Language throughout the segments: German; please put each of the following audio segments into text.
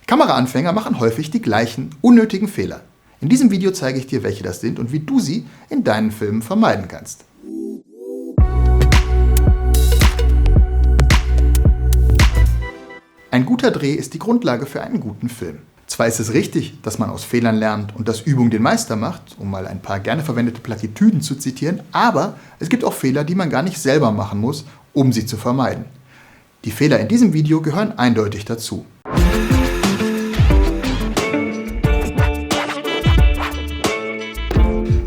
Kameraanfänger machen häufig die gleichen unnötigen Fehler. In diesem Video zeige ich dir, welche das sind und wie du sie in deinen Filmen vermeiden kannst. Ein guter Dreh ist die Grundlage für einen guten Film. Zwar ist es richtig, dass man aus Fehlern lernt und dass Übung den Meister macht, um mal ein paar gerne verwendete Plattitüden zu zitieren, aber es gibt auch Fehler, die man gar nicht selber machen muss, um sie zu vermeiden. Die Fehler in diesem Video gehören eindeutig dazu.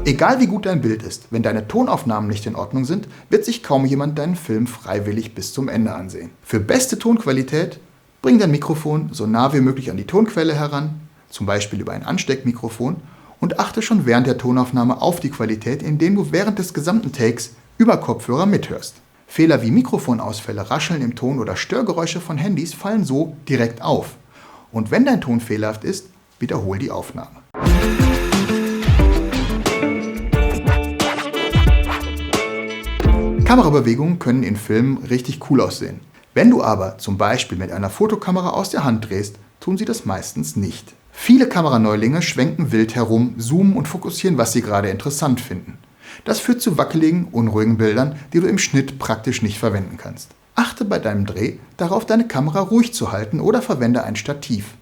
Egal wie gut dein Bild ist, wenn deine Tonaufnahmen nicht in Ordnung sind, wird sich kaum jemand deinen Film freiwillig bis zum Ende ansehen. Für beste Tonqualität bring dein Mikrofon so nah wie möglich an die Tonquelle heran, zum Beispiel über ein Ansteckmikrofon, und achte schon während der Tonaufnahme auf die Qualität, indem du während des gesamten Takes über Kopfhörer mithörst. Fehler wie Mikrofonausfälle, Rascheln im Ton oder Störgeräusche von Handys fallen so direkt auf. Und wenn dein Ton fehlerhaft ist, wiederhol die Aufnahme. Kamerabewegungen können in Filmen richtig cool aussehen. Wenn du aber zum Beispiel mit einer Fotokamera aus der Hand drehst, tun sie das meistens nicht. Viele Kameraneulinge schwenken wild herum, zoomen und fokussieren, was sie gerade interessant finden. Das führt zu wackeligen, unruhigen Bildern, die du im Schnitt praktisch nicht verwenden kannst. Achte bei deinem Dreh darauf, deine Kamera ruhig zu halten oder verwende ein Stativ.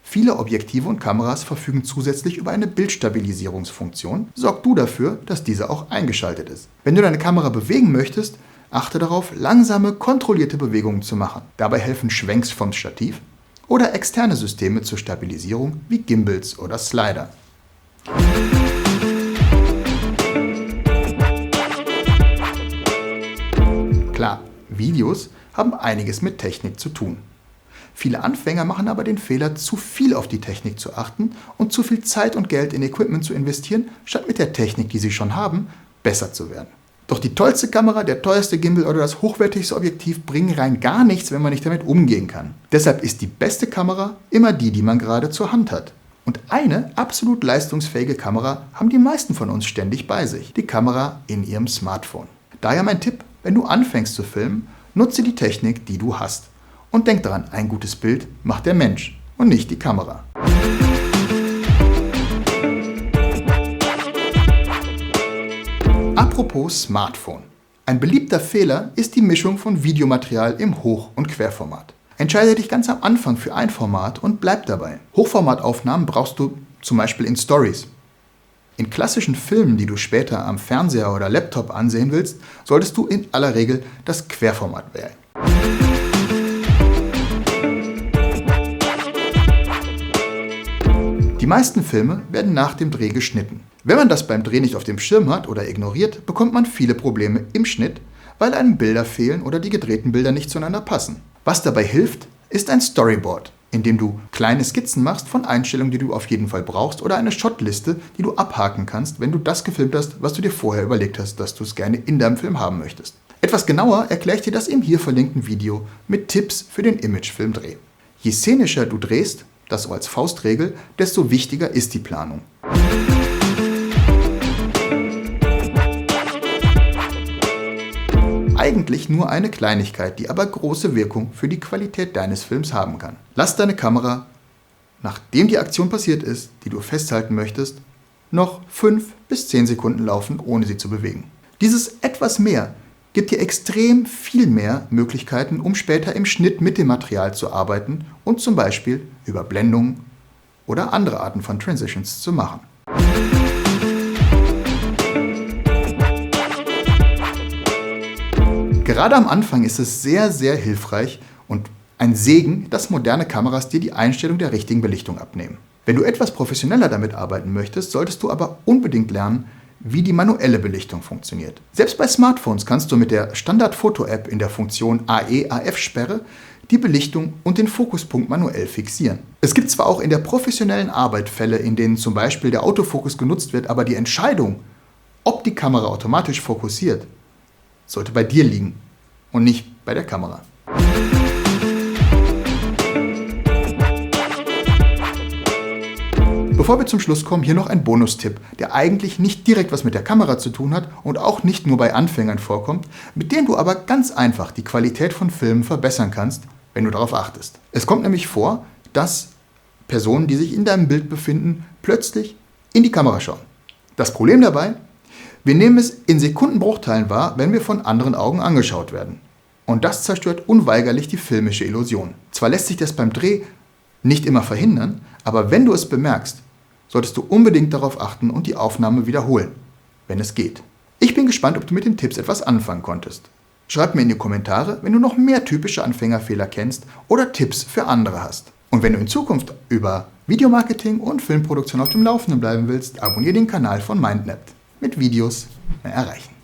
Viele Objektive und Kameras verfügen zusätzlich über eine Bildstabilisierungsfunktion. Sorg du dafür, dass diese auch eingeschaltet ist. Wenn du deine Kamera bewegen möchtest, achte darauf, langsame, kontrollierte Bewegungen zu machen. Dabei helfen Schwenks vom Stativ oder externe Systeme zur Stabilisierung wie Gimbals oder Slider. Klar, Videos haben einiges mit Technik zu tun. Viele Anfänger machen aber den Fehler, zu viel auf die Technik zu achten und zu viel Zeit und Geld in Equipment zu investieren, statt mit der Technik, die sie schon haben, besser zu werden. Doch die tollste Kamera, der teuerste Gimbal oder das hochwertigste Objektiv bringen rein gar nichts, wenn man nicht damit umgehen kann. Deshalb ist die beste Kamera immer die, die man gerade zur Hand hat. Und eine absolut leistungsfähige Kamera haben die meisten von uns ständig bei sich: die Kamera in ihrem Smartphone. Daher mein Tipp: Wenn du anfängst zu filmen, nutze die Technik, die du hast. Und denk daran, ein gutes Bild macht der Mensch und nicht die Kamera. Apropos Smartphone. Ein beliebter Fehler ist die Mischung von Videomaterial im Hoch- und Querformat. Entscheide dich ganz am Anfang für ein Format und bleib dabei. Hochformataufnahmen brauchst du zum Beispiel in Stories. In klassischen Filmen, die du später am Fernseher oder Laptop ansehen willst, solltest du in aller Regel das Querformat wählen. Die meisten Filme werden nach dem Dreh geschnitten. Wenn man das beim Dreh nicht auf dem Schirm hat oder ignoriert, bekommt man viele Probleme im Schnitt, weil einem Bilder fehlen oder die gedrehten Bilder nicht zueinander passen. Was dabei hilft, ist ein Storyboard, in dem du kleine Skizzen machst von Einstellungen, die du auf jeden Fall brauchst, oder eine Shotliste, die du abhaken kannst, wenn du das gefilmt hast, was du dir vorher überlegt hast, dass du es gerne in deinem Film haben möchtest. Etwas genauer erkläre ich dir das im hier verlinkten Video mit Tipps für den Imagefilmdreh. Je szenischer du drehst, das so als Faustregel, desto wichtiger ist die Planung. Eigentlich nur eine Kleinigkeit, die aber große Wirkung für die Qualität deines Films haben kann. Lass deine Kamera, nachdem die Aktion passiert ist, die du festhalten möchtest, noch 5 bis 10 Sekunden laufen, ohne sie zu bewegen. Dieses etwas mehr gibt dir extrem viel mehr Möglichkeiten, um später im Schnitt mit dem Material zu arbeiten und zum Beispiel Überblendungen oder andere Arten von Transitions zu machen. Gerade am Anfang ist es sehr, sehr hilfreich und ein Segen, dass moderne Kameras dir die Einstellung der richtigen Belichtung abnehmen. Wenn du etwas professioneller damit arbeiten möchtest, solltest du aber unbedingt lernen, wie die manuelle Belichtung funktioniert. Selbst bei Smartphones kannst du mit der Standard-Foto-App in der Funktion AE/AF-Sperre die Belichtung und den Fokuspunkt manuell fixieren. Es gibt zwar auch in der professionellen Arbeit Fälle, in denen zum Beispiel der Autofokus genutzt wird, aber die Entscheidung, ob die Kamera automatisch fokussiert, sollte bei dir liegen und nicht bei der Kamera. Bevor wir zum Schluss kommen, hier noch ein Bonustipp, der eigentlich nicht direkt was mit der Kamera zu tun hat und auch nicht nur bei Anfängern vorkommt, mit dem du aber ganz einfach die Qualität von Filmen verbessern kannst, wenn du darauf achtest. Es kommt nämlich vor, dass Personen, die sich in deinem Bild befinden, plötzlich in die Kamera schauen. Das Problem dabei: Wir nehmen es in Sekundenbruchteilen wahr, wenn wir von anderen Augen angeschaut werden. Und das zerstört unweigerlich die filmische Illusion. Zwar lässt sich das beim Dreh nicht immer verhindern, aber wenn du es bemerkst, solltest du unbedingt darauf achten und die Aufnahme wiederholen, wenn es geht. Ich bin gespannt, ob du mit den Tipps etwas anfangen konntest. Schreib mir in die Kommentare, wenn du noch mehr typische Anfängerfehler kennst oder Tipps für andere hast. Und wenn du in Zukunft über Videomarketing und Filmproduktion auf dem Laufenden bleiben willst, abonniere den Kanal von MindNet. Mit Videos mehr erreichen.